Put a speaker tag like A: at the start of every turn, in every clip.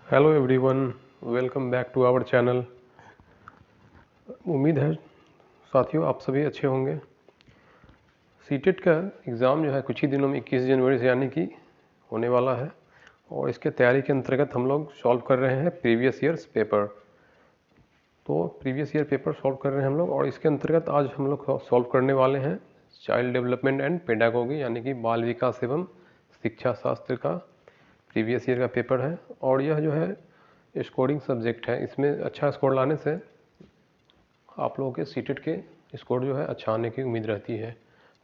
A: Hello everyone, welcome back to our channel. उम्मीद है साथियों आप सभी अच्छे होंगे। सीटेट का एग्ज़ाम जो है कुछ ही दिनों में 21 जनवरी से यानी कि होने वाला है और इसके तैयारी के अंतर्गत हम लोग सॉल्व कर रहे हैं प्रीवियस ईयर्स पेपर। तो प्रीवियस ईयर पेपर सॉल्व कर रहे हैं हम लोग और इसके अंतर्गत आज हम लोग सॉल्व करने वाले हैं चाइल्ड डेवलपमेंट एंड पेडागोगी यानी कि बाल विकास एवं शिक्षा शास्त्र का प्रीवियस ईयर का पेपर है। और यह जो है स्कोरिंग सब्जेक्ट है, इसमें अच्छा स्कोर लाने से आप लोगों के सीटेट के स्कोर जो है अच्छा आने की उम्मीद रहती है।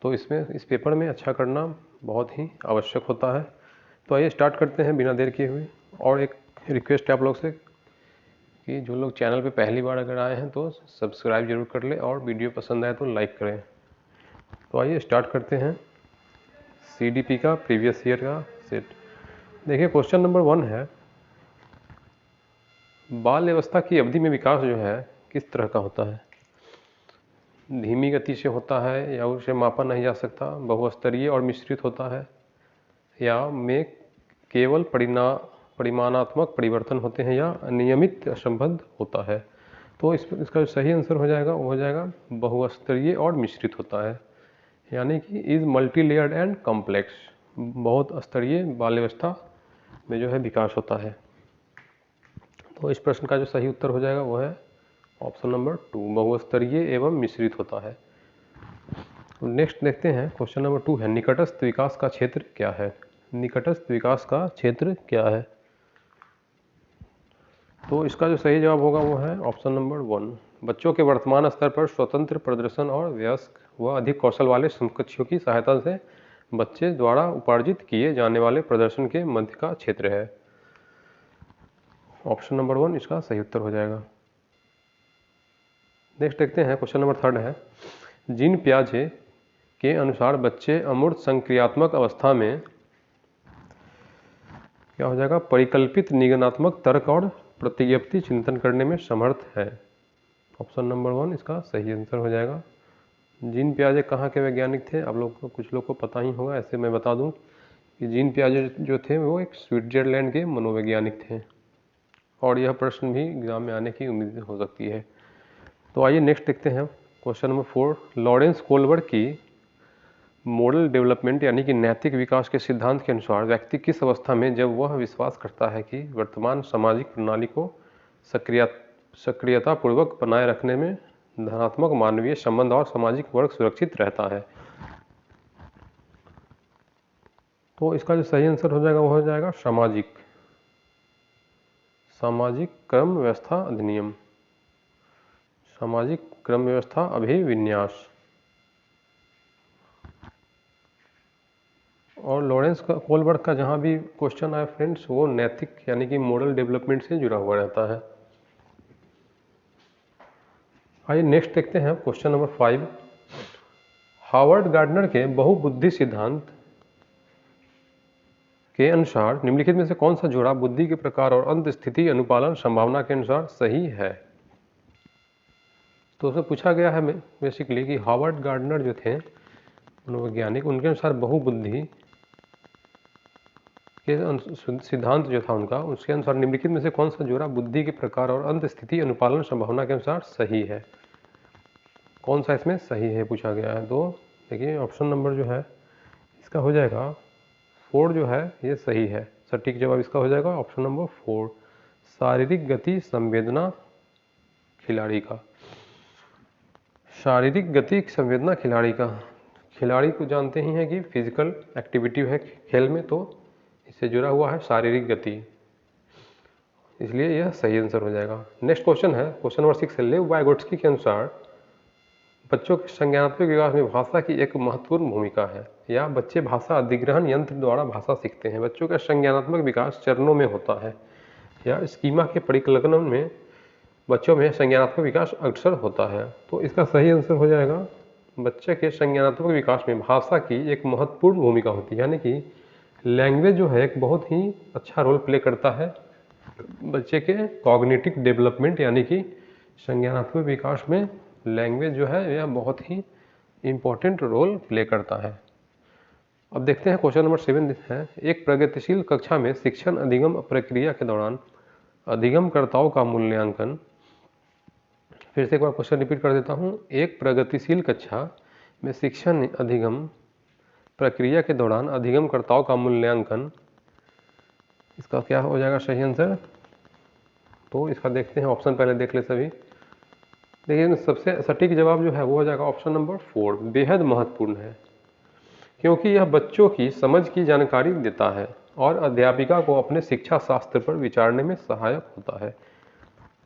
A: तो इसमें इस पेपर में अच्छा करना बहुत ही आवश्यक होता है। तो आइए स्टार्ट करते हैं बिना देर किए हुए। और एक रिक्वेस्ट है आप लोग से कि जो लोग चैनल पे पहली बार अगर आए हैं तो सब्सक्राइब जरूर कर ले और वीडियो पसंद आए तो लाइक करें। तो आइए स्टार्ट करते हैं CDP का प्रीवियस ईयर का सेट। देखिए क्वेश्चन नंबर 1 है, बाल अवस्था की अवधि में विकास जो है किस तरह का होता है? धीमी गति से होता है या उसे मापा नहीं जा सकता, बहुस्तरीय और मिश्रित होता है, या में केवल परिमाणात्मक परिवर्तन होते हैं, या अनियमित असंबद्ध होता है? तो इसका जो सही आंसर हो जाएगा वो हो जाएगा बहुस्तरीय और मिश्रित होता है, यानी कि is multi layered and complex. बहुत स्तरीय बाल अवस्था में जो है विकास होता है। तो इस प्रश्न का जो सही उत्तर हो जाएगा वो है ऑप्शन नंबर 2, बहुस्तरीय एवं मिश्रित होता है। नेक्स्ट देखते हैं क्वेश्चन नंबर 2 है, निकटस्थ विकास का क्षेत्र क्या है? निकटस्थ विकास का क्षेत्र क्या है? तो इसका जो सही जवाब होगा वो है ऑप्शन नंबर 1, बच्चों के वर्तमान स्तर पर स्वतंत्र प्रदर्शन और वयस्क व अधिक कौशल वाले समकक्षों की सहायता से बच्चे द्वारा उपार्जित किए जाने वाले प्रदर्शन के मध्य का क्षेत्र है। ऑप्शन नंबर 1 इसका सही उत्तर हो जाएगा। नेक्स्ट देखते हैं क्वेश्चन नंबर 3 है, जीन पियाजे के अनुसार बच्चे अमूर्त संक्रियात्मक अवस्था में क्या हो जाएगा, परिकल्पित निगमनात्मक तर्क और प्रत्ययुक्ति चिंतन करने में समर्थ है। ऑप्शन नंबर 1 इसका सही आंसर हो जाएगा। जीन पियाजे कहाँ के वैज्ञानिक थे? आप लोग को कुछ लोग को पता ही होगा, ऐसे मैं बता दूं कि जीन पियाजे जो थे वो एक स्विट्जरलैंड के मनोवैज्ञानिक थे और यह प्रश्न भी एग्जाम में आने की उम्मीद हो सकती है। तो आइए नेक्स्ट देखते हैं क्वेश्चन नंबर 4, लॉरेंस कोलबर्ग की मॉडल डेवलपमेंट यानी कि नैतिक विकास के सिद्धांत के अनुसार व्यक्ति किस अवस्था में जब वह विश्वास करता है कि वर्तमान सामाजिक प्रणाली को सक्रियतापूर्वक बनाए रखने में धनात्मक मानवीय संबंध और सामाजिक वर्ग सुरक्षित रहता है? तो इसका जो सही आंसर हो जाएगा वो हो जाएगा सामाजिक क्रम व्यवस्था अधिनियम, सामाजिक क्रम व्यवस्था अभिविन्यास। और लॉरेंस कोलबर्ग का जहाँ भी क्वेश्चन आया फ्रेंड्स, वो नैतिक यानी कि मॉडल डेवलपमेंट से जुड़ा हुआ रहता है। आइए नेक्स्ट देखते हैं क्वेश्चन नंबर 5, हावर्ड गार्डनर के बहुबुद्धि सिद्धांत के अनुसार निम्नलिखित में से कौन सा जोड़ा बुद्धि के प्रकार और अंत स्थिति अनुपालन संभावना के अनुसार सही है? तो उसमें पूछा गया है बेसिकली कि हावर्ड गार्डनर जो थे मनोवैज्ञानिक, उनके अनुसार बहुबुद्धि के सिद्धांत जो था उनका, उसके अनुसार निम्नलिखित में से कौन सा जोड़ा बुद्धि के प्रकार और अंत स्थिति अनुपालन संभावना के अनुसार सही है? कौन सा इसमें सही है पूछा गया है। तो देखिए ऑप्शन नंबर जो है इसका हो जाएगा 4 जो है ये सही है। सटीक जवाब इसका हो जाएगा ऑप्शन नंबर 4, शारीरिक गति संवेदना खिलाड़ी का। शारीरिक गति संवेदना खिलाड़ी का, खिलाड़ी को जानते ही हैं कि फिजिकल एक्टिविटी है खेल में, तो इससे जुड़ा हुआ है शारीरिक गति, इसलिए यह सही आंसर हो जाएगा। नेक्स्ट क्वेश्चन है क्वेश्चन नंबर 6 है, लेव वाइगोट्स्की के अनुसार बच्चों के संज्ञानात्मक विकास में भाषा की एक महत्वपूर्ण भूमिका है, या बच्चे भाषा अधिग्रहण यंत्र द्वारा भाषा सीखते हैं। बच्चों का संज्ञानात्मक विकास चरणों में होता है, या स्कीमा के परिकल्पना में बच्चों में संज्ञानात्मक विकास अक्सर होता है। तो इसका सही आंसर हो जाएगा, बच्चे के संज्ञानात्मक विकास में भाषा की एक महत्वपूर्ण भूमिका होती है, यानी कि लैंग्वेज जो है एक बहुत ही अच्छा रोल प्ले करता है बच्चे के कॉग्निटिव डेवलपमेंट यानी कि संज्ञानात्मक विकास में लैंग्वेज जो है यह बहुत ही इम्पोर्टेंट रोल प्ले करता है। अब देखते हैं क्वेश्चन नंबर 7 है, एक प्रगतिशील कक्षा में शिक्षण अधिगम प्रक्रिया के दौरान अधिगमकर्ताओं का मूल्यांकन। फिर से एक बार क्वेश्चन रिपीट कर देता हूँ। एक प्रगतिशील कक्षा में शिक्षण अधिगम प्रक्रिया के दौरान अधिगमकर्ताओं का मूल्यांकन, इसका क्या हो जाएगा सही आंसर? तो इसका देखते हैं, ऑप्शन पहले देख ले सभी। देखिए सबसे सटीक जवाब जो है वो हो जाएगा ऑप्शन नंबर 4, बेहद महत्वपूर्ण है, क्योंकि यह बच्चों की समझ की जानकारी देता है और अध्यापिका को अपने शिक्षा शास्त्र पर विचारने में सहायक होता है।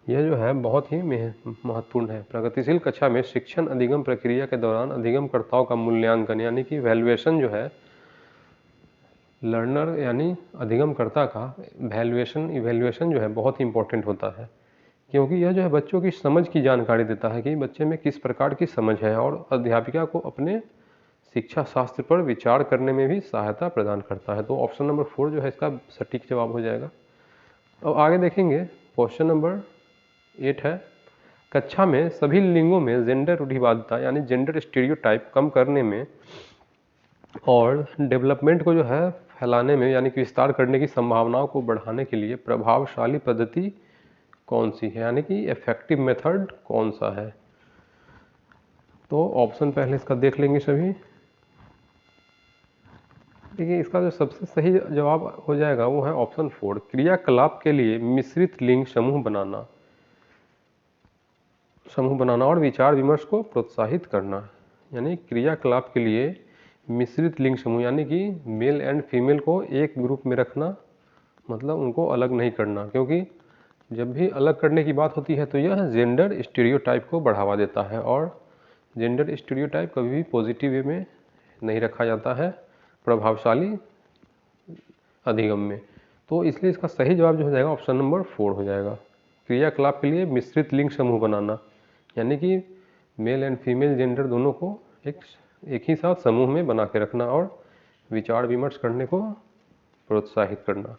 A: यह जो है बहुत ही महत्वपूर्ण है। प्रगतिशील कक्षा में शिक्षण अधिगम प्रक्रिया के दौरान अधिगमकर्ताओं का मूल्यांकन यानी कि वैल्यूएशन जो है, लर्नर यानी अधिगमकर्ता का इवैल्यूएशन जो है बहुत ही इंपॉर्टेंट होता है, क्योंकि यह जो है बच्चों की समझ की जानकारी देता है कि बच्चे में किस प्रकार की समझ है और अध्यापिका को अपने शिक्षा शास्त्र पर विचार करने में भी सहायता प्रदान करता है। तो ऑप्शन नंबर 4 जो है इसका सटीक जवाब हो जाएगा। अब आगे देखेंगे, क्वेश्चन नंबर 8 है, कक्षा में सभी लिंगों में जेंडर रूढ़िवादिता यानी जेंडर स्टीरियोटाइप कम करने में और डेवलपमेंट को जो है फैलाने में यानी कि विस्तार करने की संभावनाओं को बढ़ाने के लिए प्रभावशाली पद्धति कौन सी है, यानी कि इफेक्टिव मेथड कौन सा है? तो ऑप्शन पहले इसका देख लेंगे सभी। देखिए इसका जो सबसे सही जवाब हो जाएगा वो है ऑप्शन 4, क्रियाकलाप के लिए मिश्रित लिंग समूह बनाना और विचार विमर्श को प्रोत्साहित करना। यानी क्रियाकलाप के लिए मिश्रित लिंग समूह यानी कि मेल एंड फीमेल को एक ग्रुप में रखना, मतलब उनको अलग नहीं करना, क्योंकि जब भी अलग करने की बात होती है तो यह जेंडर स्टीरियोटाइप को बढ़ावा देता है और जेंडर स्टीरियोटाइप कभी भी पॉजिटिव वे में नहीं रखा जाता है प्रभावशाली अधिगम में। तो इसलिए इसका सही जवाब जो हो जाएगा ऑप्शन नंबर 4 हो जाएगा, क्रियाकलाप के लिए मिश्रित लिंग समूह बनाना, यानी कि मेल एंड फीमेल जेंडर दोनों को एक ही साथ समूह में बना के रखना और विचार विमर्श करने को प्रोत्साहित करना।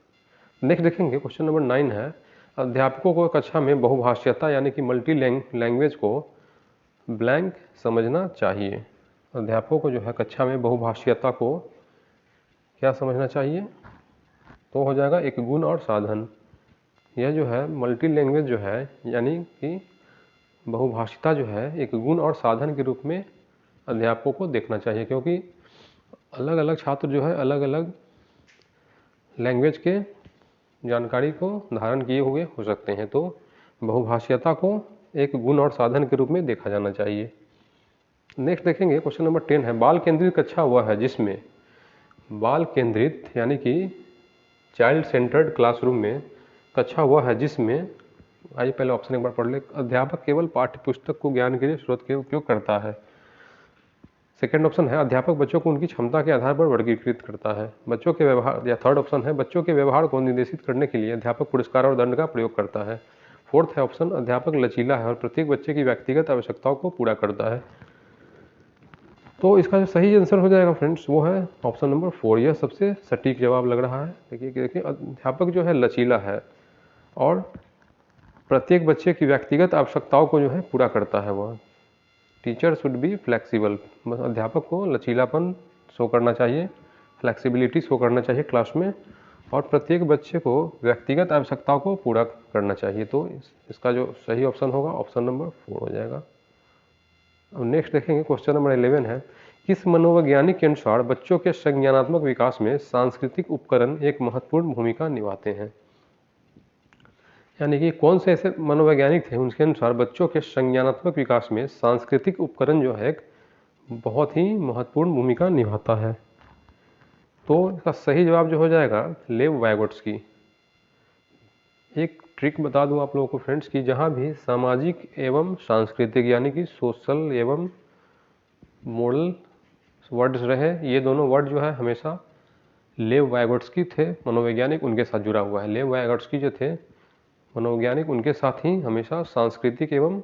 A: नेक्स्ट देखेंगे, क्वेश्चन नंबर 9 है, अध्यापकों को कक्षा में बहुभाषीयता यानी कि मल्टी लैंग्वेज को ब्लैंक समझना चाहिए। अध्यापकों को जो है कक्षा में बहुभाषीयता को क्या समझना चाहिए? तो हो जाएगा एक गुण और साधन। यह जो है मल्टी लैंग्वेज जो है यानी कि बहुभाषिता जो है एक गुण और साधन के रूप में अध्यापकों को देखना चाहिए, क्योंकि अलग अलग छात्र जो है अलग अलग लैंग्वेज के जानकारी को धारण किए हुए हो सकते हैं, तो बहुभाषीयता को एक गुण और साधन के रूप में देखा जाना चाहिए। नेक्स्ट देखेंगे, क्वेश्चन नंबर 10 है, बाल केंद्रित कक्षा वह है जिसमें बाल केंद्रित यानी कि चाइल्ड सेंटर्ड क्लासरूम में कक्षा वह है जिसमें, आइए पहले ऑप्शन एक बार पढ़ ले, अध्यापक केवल पाठ्य पुस्तक को ज्ञान के लिए स्रोत के उपयोग करता है। सेकेंड ऑप्शन है, अध्यापक बच्चों को उनकी क्षमता के आधार पर वर्गीकृत करता है बच्चों के व्यवहार, या थर्ड ऑप्शन है, बच्चों के व्यवहार को निर्देशित करने के लिए अध्यापक पुरस्कार और दंड का प्रयोग करता है। फोर्थ है ऑप्शन, अध्यापक लचीला है और प्रत्येक बच्चे की व्यक्तिगत आवश्यकताओं को पूरा करता है। तो इसका जो सही आंसर हो जाएगा फ्रेंड्स वो है ऑप्शन नंबर 4, यह सबसे सटीक जवाब लग रहा है। देखिए अध्यापक जो है लचीला है और प्रत्येक बच्चे की व्यक्तिगत आवश्यकताओं को जो है पूरा करता है। वह टीचर शुड बी फ्लेक्सिबल, अध्यापक को लचीलापन शो करना चाहिए, फ्लेक्सिबिलिटी शो करना चाहिए क्लास में, और प्रत्येक बच्चे को व्यक्तिगत आवश्यकताओं को पूरा करना चाहिए। तो इसका जो सही ऑप्शन होगा ऑप्शन नंबर 4 हो जाएगा। अब नेक्स्ट देखेंगे, क्वेश्चन नंबर 11 है, किस मनोवैज्ञानिक के अनुसार बच्चों के संज्ञानात्मक विकास में सांस्कृतिक उपकरण एक महत्वपूर्ण भूमिका निभाते हैं? यानी कि कौन से ऐसे मनोवैज्ञानिक थे उनके अनुसार बच्चों के संज्ञानात्मक विकास में सांस्कृतिक उपकरण जो है एक बहुत ही महत्वपूर्ण भूमिका निभाता है? तो इसका सही जवाब जो हो जाएगा लेव वाइगोट्स्की। एक ट्रिक बता दूं आप लोगों को फ्रेंड्स कि जहाँ भी सामाजिक एवं सांस्कृतिक यानी कि सोशल एवं मोरल वर्ड्स रहे, ये दोनों वर्ड जो है हमेशा लेव वाइगोट्स्की थे मनोवैज्ञानिक, उनके साथ जुड़ा हुआ है। लेव वाइगोट्स्की जो थे मनोवैज्ञानिक, उनके साथ ही हमेशा सांस्कृतिक एवं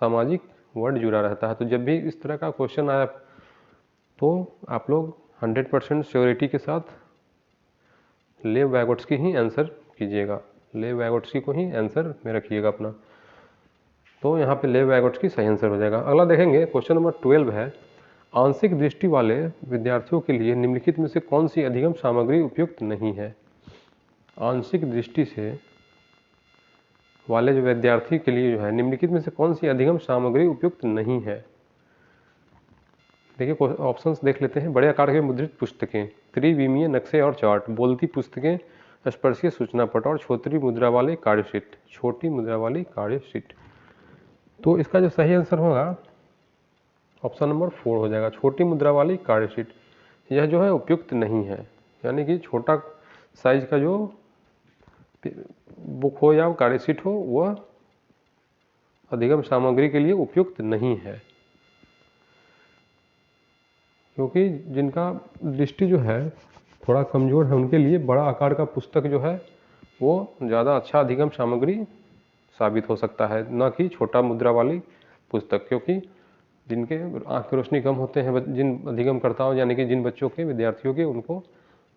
A: सामाजिक वर्ड जुड़ा रहता है। तो जब भी इस तरह का क्वेश्चन आया तो आप लोग 100% श्योरिटी के साथ लेव वाइगोट्स्की ही आंसर कीजिएगा, लेव वाइगोट्स्की को ही आंसर में रखिएगा अपना। तो यहाँ पे लेव वाइगोट्स्की सही आंसर हो जाएगा। अगला देखेंगे, क्वेश्चन नंबर 12 है, आंशिक दृष्टि वाले विद्यार्थियों के लिए निम्नलिखित में से कौन सी अधिगम सामग्री उपयुक्त नहीं है? आंशिक दृष्टि से वाले जो विद्यार्थी के लिए जो है निम्नलिखित में से कौन सी अधिगम सामग्री उपयुक्त नहीं है। देखिए ऑप्शंस देख लेते हैं। बड़े आकार के मुद्रित पुस्तकें, त्रिविमीय नक्शे और चार्ट, बोलती पुस्तकें, स्पर्शीय सूचना पट और छोटी मुद्रा वाली कार्यशीट। छोटी मुद्रा वाली कार्यशीट। तो इसका जो सही आंसर होगा ऑप्शन नंबर 4 हो जाएगा, छोटी मुद्रा वाली कार्यशीट। यह जो है उपयुक्त नहीं है, यानी कि छोटा साइज का जो बुक हो या कार्यशीट हो वह अधिगम सामग्री के लिए उपयुक्त नहीं है, क्योंकि जिनका दृष्टि जो है थोड़ा कमज़ोर है उनके लिए बड़ा आकार का पुस्तक जो है वो ज़्यादा अच्छा अधिगम सामग्री साबित हो सकता है, न कि छोटा मुद्रा वाली पुस्तक। क्योंकि जिनके आँख की रोशनी कम होते हैं, जिन अधिगमकर्ताओं यानी कि जिन बच्चों के विद्यार्थियों के, उनको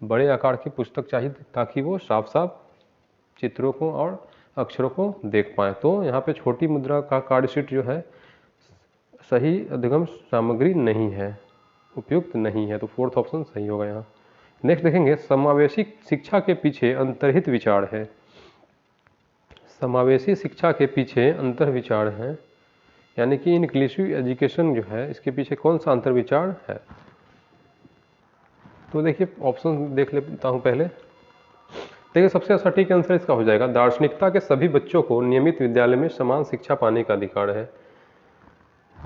A: बड़े आकार की पुस्तक चाहिए ताकि वो साफ साफ चित्रों को और अक्षरों को देख पाएँ। तो यहाँ पे छोटी मुद्रा का कार्यशीट जो है सही अधिगम सामग्री नहीं है, उपयुक्त नहीं है। तो 4th ऑप्शन सही होगा यहाँ। नेक्स्ट देखेंगे, समावेशी शिक्षा के पीछे अंतर्हित विचार है। समावेशी शिक्षा के पीछे अंतर विचार है, यानी कि इंक्लूसिव एजुकेशन जो है इसके पीछे कौन सा अंतर विचार है। तो देखिए ऑप्शन देख लेता हूँ पहले। देखिए सबसे सटीक आंसर इसका हो जाएगा, दार्शनिकता के सभी बच्चों को नियमित विद्यालय में समान शिक्षा पाने का अधिकार है।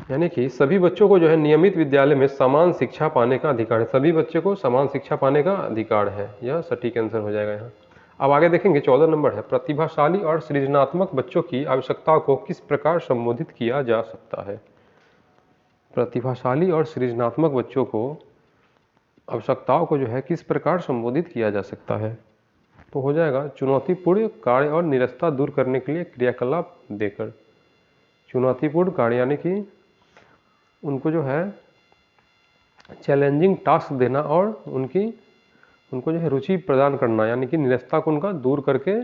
A: यानी कि सभी बच्चों को जो है नियमित विद्यालय में समान शिक्षा पाने का अधिकार है। सभी बच्चे को समान शिक्षा पाने का अधिकार है, यह सटीक आंसर हो जाएगा यहाँ। अब आगे देखेंगे 14 नंबर है, प्रतिभाशाली और सृजनात्मक बच्चों की आवश्यकताओं को किस प्रकार संबोधित किया जा सकता है। प्रतिभाशाली और सृजनात्मक बच्चों को आवश्यकताओं को जो है किस प्रकार संबोधित किया जा सकता है। तो हो जाएगा, चुनौतीपूर्ण कार्य और निरस्ता दूर करने के लिए क्रियाकलाप देकर। चुनौतीपूर्ण कार्य यानी कि उनको जो है चैलेंजिंग टास्क देना और उनको जो है रुचि प्रदान करना, यानी कि निरस्ता को उनका दूर करके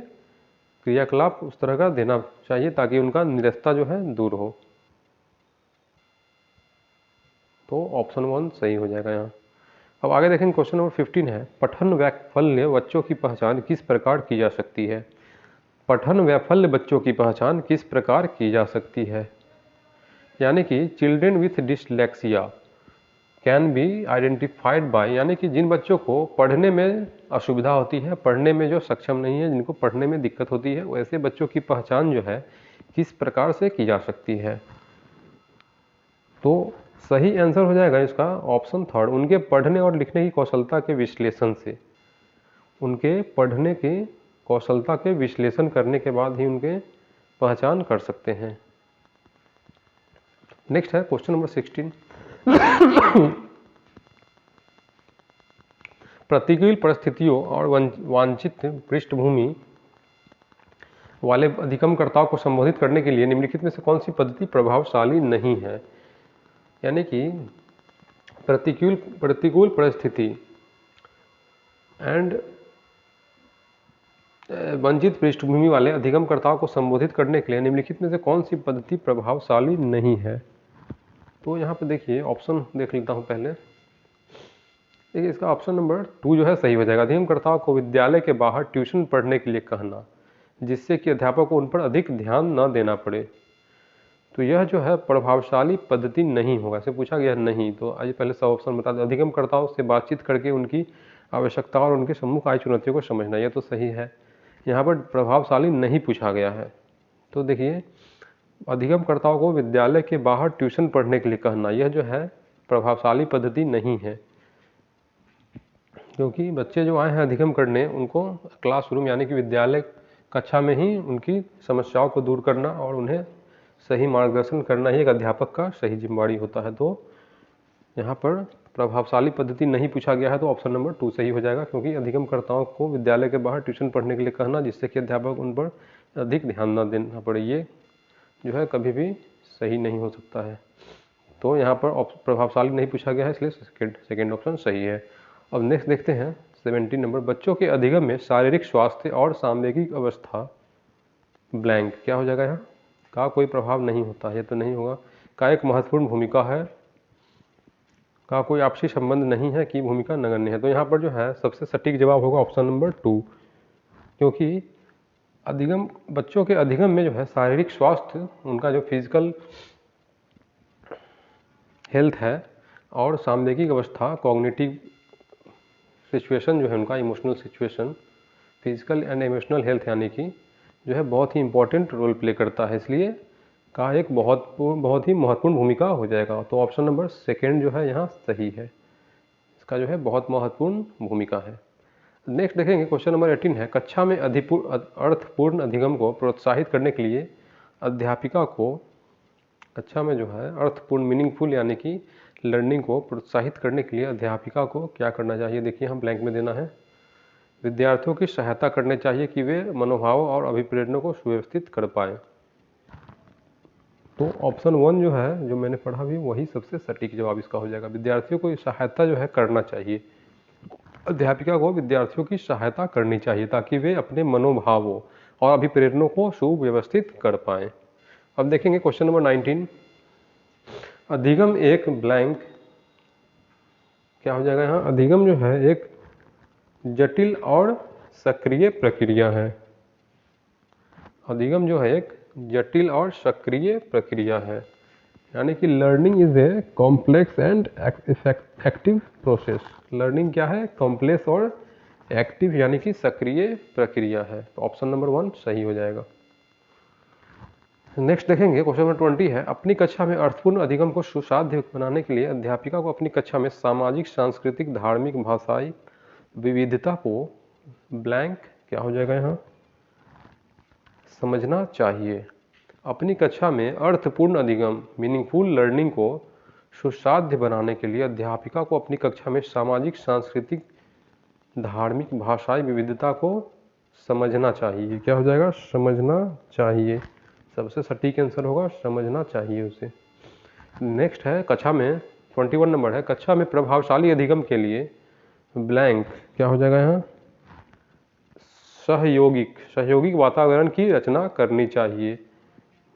A: क्रियाकलाप उस तरह का देना चाहिए ताकि उनका निरस्ता जो है दूर हो। तो ऑप्शन 1 सही हो जाएगा यहाँ। अब आगे देखेंगे क्वेश्चन नंबर 15 है, पठन वैफल्य बच्चों की पहचान किस प्रकार की जा सकती है। पठन वैफल्य बच्चों की पहचान किस प्रकार की जा सकती है, यानी कि children with dyslexia can be identified by, यानी कि जिन बच्चों को पढ़ने में असुविधा होती है, पढ़ने में जो सक्षम नहीं है, जिनको पढ़ने में दिक्कत होती है, वैसे बच्चों की पहचान जो है किस प्रकार से की जा सकती है। तो सही आंसर हो जाएगा इसका ऑप्शन 3, उनके पढ़ने और लिखने की कौशलता के विश्लेषण से। उनके पढ़ने की कौशलता के विश्लेषण करने के बाद ही उनके पहचान कर सकते हैं। नेक्स्ट है क्वेश्चन नंबर 16, प्रतिकूल परिस्थितियों और वांछित पृष्ठभूमि वाले अधिगमकर्ताओं को संबोधित करने के लिए निम्नलिखित में से कौन सी पद्धति प्रभावशाली नहीं है। यानी कि प्रतिकूल परिस्थिति एंड वंचित पृष्ठभूमि वाले अधिगमकर्ताओं को संबोधित करने के लिए निम्नलिखित में से कौन सी पद्धति प्रभावशाली नहीं है। तो यहाँ पे देखिए ऑप्शन देख लेता हूँ पहले। देखिए इसका ऑप्शन नंबर 2 जो है सही हो जाएगा, अधिगमकर्ताओं को विद्यालय के बाहर ट्यूशन पढ़ने के लिए कहना, जिससे कि अध्यापक को उन पर अधिक ध्यान न देना पड़े। तो यह जो है प्रभावशाली पद्धति नहीं होगा, इसे पूछा गया नहीं। तो आइए पहले सब ऑप्शन बता दें। अधिगमकर्ताओं से बातचीत करके उनकी आवश्यकताओं और उनके सम्मुख आई चुनौतियों को समझना, यह तो सही है। यहाँ पर प्रभावशाली नहीं पूछा गया है। तो देखिए अधिगमकर्ताओं को विद्यालय के बाहर ट्यूशन पढ़ने के लिए कहना, यह जो है प्रभावशाली पद्धति नहीं है, क्योंकि बच्चे जो आए हैं अधिगम करने उनको क्लासरूम यानी कि विद्यालय कक्षा में ही उनकी समस्याओं को दूर करना और उन्हें सही मार्गदर्शन करना ही एक अध्यापक का सही जिम्मेदारी होता है। तो यहाँ पर प्रभावशाली पद्धति नहीं पूछा गया है, तो ऑप्शन नंबर 2 सही हो जाएगा, क्योंकि अधिगमकर्ताओं को विद्यालय के बाहर ट्यूशन पढ़ने के लिए कहना, जिससे कि अध्यापक उन पर अधिक ध्यान न देना पड़े, ये जो है कभी भी सही नहीं हो सकता है। तो यहाँ पर प्रभावशाली नहीं पूछा गया है, इसलिए सेकेंड ऑप्शन सही है। अब नेक्स्ट देखते हैं 17 नंबर, बच्चों के अधिगम में शारीरिक स्वास्थ्य और सामवेगिक अवस्था ब्लैंक क्या हो जाएगा यहाँ का कोई प्रभाव नहीं होता है, ये तो नहीं होगा। का एक महत्वपूर्ण भूमिका है, का कोई आपसी संबंध नहीं है, कि भूमिका नगण्य है। तो यहाँ पर जो है सबसे सटीक जवाब होगा ऑप्शन नंबर 2, क्योंकि अधिगम, बच्चों के अधिगम में जो है शारीरिक स्वास्थ्य, उनका जो फिजिकल हेल्थ है और सामयिक अवस्था, कॉग्निटिव सिचुएशन जो है उनका, emotional situation, physical and emotional health यानी कि जो है बहुत ही इंपॉर्टेंट रोल प्ले करता है, इसलिए का एक बहुत ही महत्वपूर्ण भूमिका हो जाएगा। तो ऑप्शन नंबर सेकेंड जो है यहाँ सही है, इसका जो है बहुत महत्वपूर्ण भूमिका है। नेक्स्ट देखेंगे क्वेश्चन नंबर 18 है, कक्षा में अर्थपूर्ण अधिगम को प्रोत्साहित करने के लिए अध्यापिका को, कक्षा में जो है अर्थपूर्ण मीनिंगफुल यानी कि लर्निंग को प्रोत्साहित करने के लिए अध्यापिका को क्या करना चाहिए। देखिए हम ब्लैंक में देना है, विद्यार्थियों की सहायता करनी चाहिए कि वे मनोभाव और अभिप्रेरणों को सुव्यवस्थित कर पाएँ। तो ऑप्शन 1 जो है, जो मैंने पढ़ा भी, वही सबसे सटीक जवाब इसका हो जाएगा। विद्यार्थियों को सहायता जो है करना चाहिए, अध्यापिका को विद्यार्थियों की सहायता करनी चाहिए ताकि वे अपने मनोभावों और अभिप्रेरणों को सुव्यवस्थित कर पाएँ। अब देखेंगे क्वेश्चन नंबर 19, अधिगम एक ब्लैंक, क्या हो जाएगा यहाँ, अधिगम जो है एक जटिल और सक्रिय प्रक्रिया है। अधिगम जो है एक जटिल और सक्रिय प्रक्रिया है, यानी कि learning is a complex and active process. Learning क्या है, कॉम्प्लेक्स और एक्टिव यानी कि सक्रिय प्रक्रिया है। तो ऑप्शन नंबर 1 सही हो जाएगा। नेक्स्ट देखेंगे क्वेश्चन नंबर 20 है, अपनी कक्षा में अर्थपूर्ण अधिगम को सुसाध्य बनाने के लिए अध्यापिका को अपनी कक्षा में सामाजिक, सांस्कृतिक, धार्मिक, भाषाई विविधता को ब्लैंक, क्या हो जाएगा यहाँ, समझना चाहिए। अपनी कक्षा में अर्थपूर्ण अधिगम मीनिंगफुल लर्निंग को सुसाध्य बनाने के लिए अध्यापिका को अपनी कक्षा में सामाजिक, सांस्कृतिक, धार्मिक, भाषाई विविधता को समझना चाहिए। क्या हो जाएगा, समझना चाहिए, सबसे सटीक आंसर होगा समझना चाहिए उसे। नेक्स्ट है कक्षा में 21 नंबर है, कक्षा में प्रभावशाली अधिगम के लिए ब्लैंक, क्या हो जाएगा यहाँ, सहयोगिक वातावरण की रचना करनी चाहिए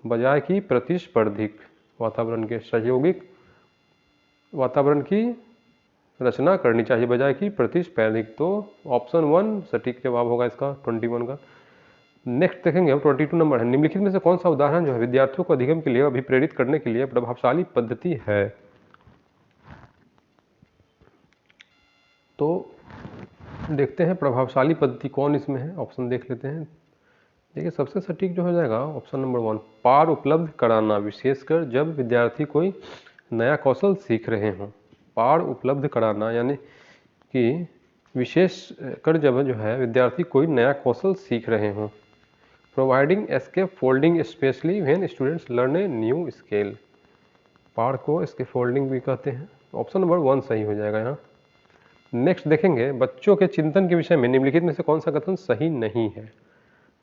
A: बजाय कि प्रतिस्पर्धिक वातावरण के। सहयोगिक वातावरण की रचना करनी चाहिए बजाय कि प्रतिस्पर्धिक। तो ऑप्शन 1 सटीक जवाब होगा इसका 21 का। नेक्स्ट देखेंगे अब 22 नंबर है, निम्नलिखित में से कौन सा उदाहरण जो है विद्यार्थियों को अधिगम के लिए अभिप्रेरित करने के लिए प्रभावशाली पद्धति है। तो देखते हैं प्रभावशाली पद्धति कौन इसमें है, ऑप्शन देख लेते हैं। देखिए सबसे सटीक जो हो जाएगा ऑप्शन नंबर 1, पार उपलब्ध कराना, विशेषकर जब विद्यार्थी कोई नया कौशल सीख रहे हों। पार उपलब्ध कराना यानी कि विशेष कर जब जो है विद्यार्थी कोई नया कौशल सीख रहे हों। Providing scaffolding specially when students learn a new skill. पार को एस्केप फोल्डिंग भी कहते हैं। ऑप्शन नंबर 1 सही हो जाएगा यहाँ। नेक्स्ट देखेंगे बच्चों के चिंतन के विषय में निम्नलिखित में से कौन सा कथन सही नहीं है।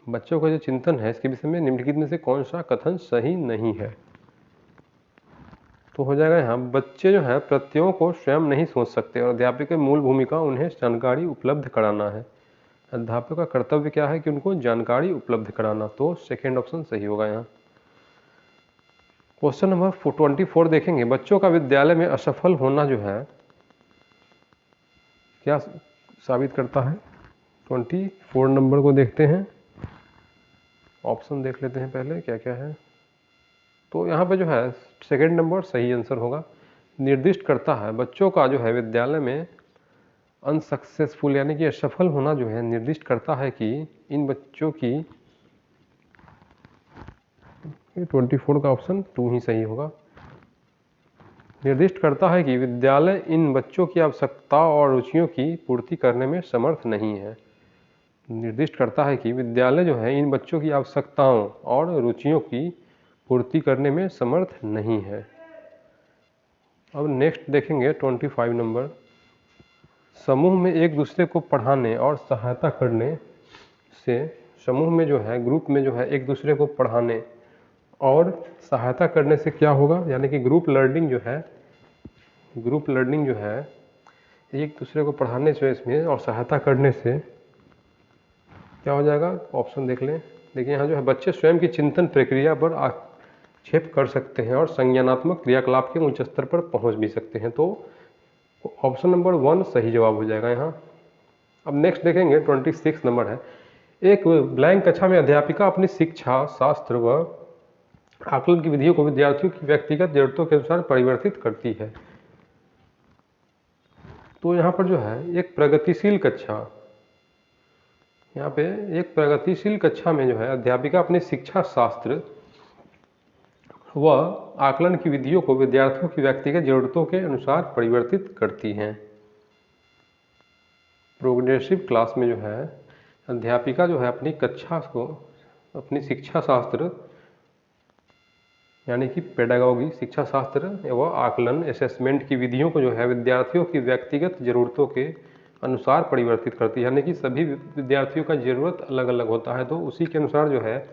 A: बच्चों का जो चिंतन है इसके विषय में निम्नलिखित में से कौन सा कथन सही नहीं है। तो हो जाएगा यहाँ, बच्चे जो है प्रत्ययों को स्वयं नहीं सोच सकते और अध्यापक की मूल भूमिका उन्हें जानकारी उपलब्ध कराना है। अध्यापक का कर्तव्य क्या है कि उनको जानकारी उपलब्ध कराना। तो सेकेंड ऑप्शन सही होगा यहाँ। क्वेश्चन नंबर 24 देखेंगे, बच्चों का विद्यालय में असफल होना जो है क्या साबित करता है। 24 नंबर को देखते हैं, ऑप्शन देख लेते हैं पहले क्या क्या है। तो यहाँ पे जो है सेकेंड नंबर सही आंसर होगा। निर्दिष्ट करता है बच्चों का जो है विद्यालय में अनसक्सेसफुल यानी कि असफल होना जो है निर्दिष्ट करता है कि इन बच्चों की, 24 का ऑप्शन 2 ही सही होगा। निर्दिष्ट करता है कि विद्यालय इन बच्चों की आवश्यकताओं और रुचियों की पूर्ति करने में समर्थ नहीं है। निर्दिष्ट करता है कि विद्यालय जो है इन बच्चों की आवश्यकताओं और रुचियों की पूर्ति करने में समर्थ नहीं है। अब नेक्स्ट देखेंगे 25 नंबर, समूह में एक दूसरे को पढ़ाने और सहायता करने से, समूह में जो है ग्रुप में जो है एक दूसरे को पढ़ाने और सहायता करने से क्या होगा, यानी कि ग्रुप लर्निंग जो है एक दूसरे को पढ़ाने से इसमें और सहायता करने से क्या हो जाएगा। ऑप्शन देख लें। देखिए यहाँ जो है बच्चे स्वयं की चिंतन प्रक्रिया पर आक्षेप कर सकते हैं और संज्ञानात्मक क्रियाकलाप के उच्च स्तर पर पहुँच भी सकते हैं। तो ऑप्शन नंबर 1 सही जवाब हो जाएगा यहाँ। अब नेक्स्ट देखेंगे 26 नंबर है, एक ब्लैंक कक्षा में अध्यापिका अपनी शिक्षा शास्त्र व आकलन की विधियों को विद्यार्थियों की व्यक्तिगत जरूरतों के अनुसार परिवर्तित करती है। तो यहाँ पर जो है एक प्रगतिशील कक्षा, यहाँ पे एक प्रगतिशील कक्षा में जो है अध्यापिका अपनी शिक्षा शास्त्र व आकलन की विधियों को विद्यार्थियों की व्यक्तिगत जरूरतों के अनुसार परिवर्तित करती हैं। प्रोग्रेसिव क्लास में जो है अध्यापिका जो है अपनी कक्षा को, अपनी शिक्षा शास्त्र यानी कि पेडागॉजी, शिक्षा शास्त्र एवं आकलन असेसमेंट की विधियों को जो है विद्यार्थियों की व्यक्तिगत ज़रूरतों के अनुसार परिवर्तित करती है। यानी कि सभी विद्यार्थियों का ज़रूरत अलग अलग होता है, तो उसी के अनुसार जो है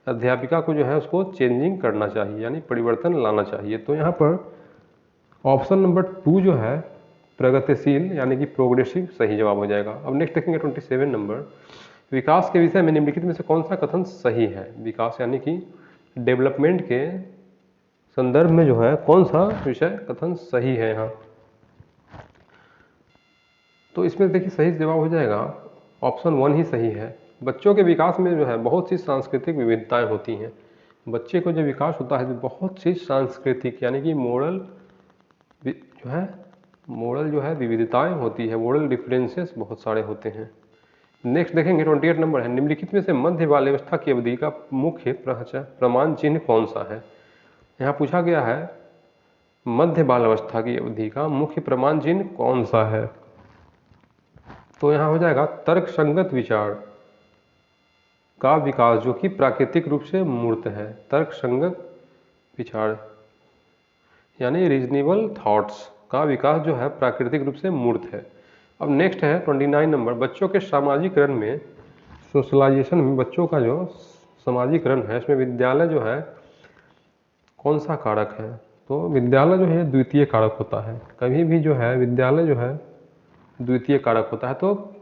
A: अध्यापिका को जो है उसको चेंजिंग करना चाहिए, यानी परिवर्तन लाना चाहिए। तो यहाँ पर ऑप्शन नंबर 2 जो है प्रगतिशील यानी कि प्रोग्रेसिव सही जवाब हो जाएगा। अब नेक्स्ट देखेंगे 27 नंबर, विकास के विषय में निम्नलिखित में से कौन सा कथन सही है। विकास यानी कि डेवलपमेंट के संदर्भ में जो है कौन सा विषय कथन सही है यहाँ। तो इसमें देखिए सही जवाब हो जाएगा ऑप्शन 1 ही सही है। बच्चों के विकास में जो है बहुत सी सांस्कृतिक विविधताएं होती हैं। बच्चे को जो विकास होता है तो बहुत सी सांस्कृतिक यानी कि मोरल जो है विविधताएं होती है, मोरल डिफरेंसेस बहुत सारे होते हैं। नेक्स्ट देखेंगे 28 नंबर है, निम्नलिखित में से मध्य बाल अवस्था की अवधि का मुख्य प्रमाण चिन्ह कौन सा है। यहाँ पूछा गया है मध्य बाल अवस्था की अवधि का मुख्य प्रमाण चिन्ह कौन सा है। तो यहाँ हो जाएगा तर्कसंगत विचार का विकास जो कि प्राकृतिक रूप से मूर्त है। तर्कसंगत विचार यानी रीजनेबल थॉट्स का विकास जो है प्राकृतिक रूप से मूर्त है। अब नेक्स्ट है 29 नंबर, बच्चों के सामाजिकरण में, सोशलाइजेशन में बच्चों का जो सामाजिकरण है इसमें विद्यालय जो है कौन सा कारक है। तो विद्यालय जो है द्वितीय कारक होता है। कभी भी जो है विद्यालय जो है द्वितीय कारक होता है। तो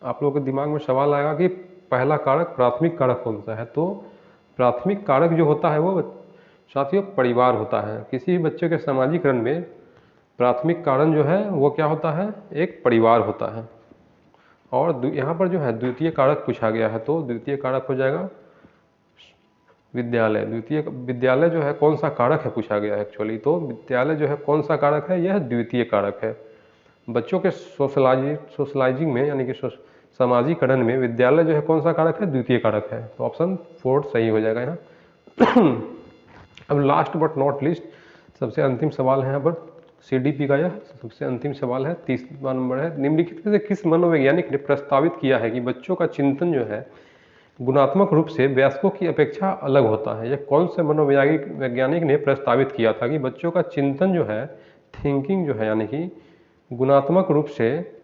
A: आप लोगों के दिमाग में सवाल आएगा कि पहला कारक प्राथमिक कारक कौन सा है। तो प्राथमिक कारक जो होता है वो साथियों परिवार होता है। किसी भी बच्चे के सामाजिकरण में प्राथमिक कारण जो है वो क्या होता है, एक परिवार होता है। और यहाँ पर जो है द्वितीय कारक पूछा गया है, तो द्वितीय कारक हो जाएगा विद्यालय। विद्यालय जो है कौन सा कारक है पूछा गया है एक्चुअली। तो विद्यालय जो है कौन सा कारक है, यह द्वितीय कारक है। बच्चों के सोशलाइजिंग में यानी कि सामाजिकरण में विद्यालय जो है कौन सा कारक है, द्वितीय कारक है। तो ऑप्शन 4 सही हो जाएगा यहाँ। अब लास्ट बट नॉट लिस्ट सबसे अंतिम सवाल है यहाँ पर CDP का, यह सबसे अंतिम सवाल है 30वां नंबर है, निम्नलिखित में से किस मनोवैज्ञानिक ने प्रस्तावित किया है कि बच्चों का चिंतन जो है गुणात्मक रूप से वयस्कों की अपेक्षा अलग होता है। यह कौन से मनोवैज्ञानिक ने प्रस्तावित किया था कि बच्चों का चिंतन जो है, थिंकिंग जो है यानी कि गुणात्मक रूप से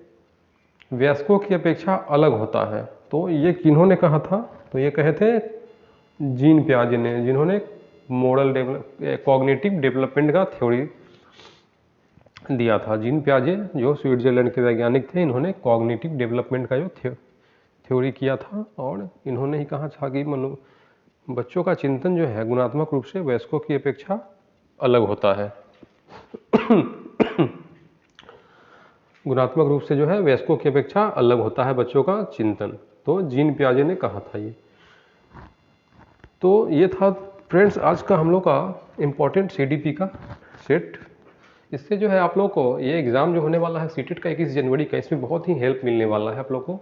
A: वयस्कों की अपेक्षा अलग होता है। तो ये किन्होंने कहा था, तो ये कहे थे जीन पियाजे ने, जिन्होंने कॉग्निटिव डेवलपमेंट का थ्योरी दिया था। जीन पियाजे जो स्विट्जरलैंड के वैज्ञानिक थे, इन्होंने कॉग्निटिव डेवलपमेंट का जो थ्योरी किया था और इन्होंने ही कहा था कि बच्चों का चिंतन जो है गुणात्मक रूप से वयस्कों की अपेक्षा अलग होता है। गुणात्मक रूप से जो है वयस्कों की अपेक्षा अलग होता है बच्चों का चिंतन। तो जीन पियाजे ने कहा था ये। तो ये था फ्रेंड्स आज का हम लोग का इम्पोर्टेंट CDP का सेट। इससे जो है आप लोग को ये एग्ज़ाम जो होने वाला है सीटेट का 21 जनवरी का, इसमें बहुत ही हेल्प मिलने वाला है आप लोग को।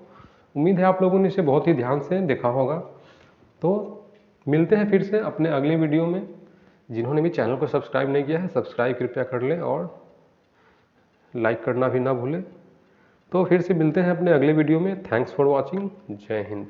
A: उम्मीद है आप लोगों ने इसे बहुत ही ध्यान से देखा होगा। तो मिलते हैं फिर से अपने अगले वीडियो में। जिन्होंने भी चैनल को सब्सक्राइब नहीं किया है सब्सक्राइब कृपया कर लें और लाइक करना भी ना भूलें। तो फिर से मिलते हैं अपने अगले वीडियो में। Thanks for watching. जय हिंद।